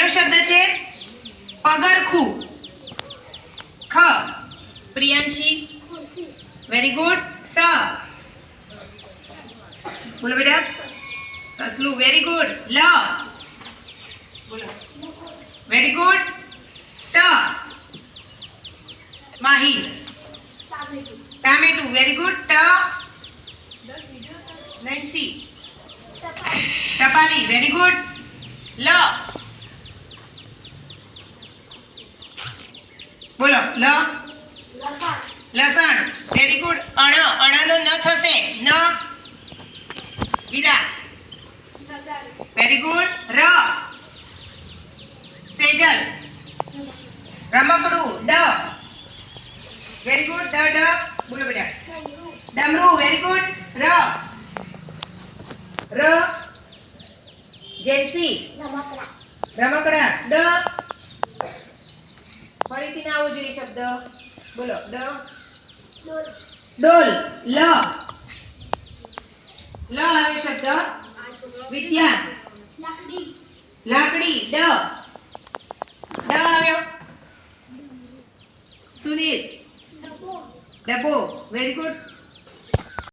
પહેલો શબ્દ છે પગરખું. ખ પ્રિયાંશી વેરી ગુડ. સ બોલો બેટા સસલું વેરી ગુડ. લ બોલો વેરી ગુડ. ટ માહી ટામેટું વેરી ગુડ. ટ નેન્સી ટપાલી વેરી ગુડ. લ બોલો લ લસણ વેરી ગુડ. અણ અણાનો ન થશે. ન વીરા વેરી ગુડ. ર સેજલ રમકડું. ડ વેરી ગુડ. ડ ડ બોલો બેટા ડમરું વેરી ગુડ. ર ર જેન્સી રમકડા. ડ ફરીથી ના આવવો જોઈએ શબ્દ. બોલો ડ ડોલ. લ લ આવે શબ્દ વિદ્યા લાકડી. ડ ડ આવ્યો સુનિલ ડબ્બો વેરી ગુડ.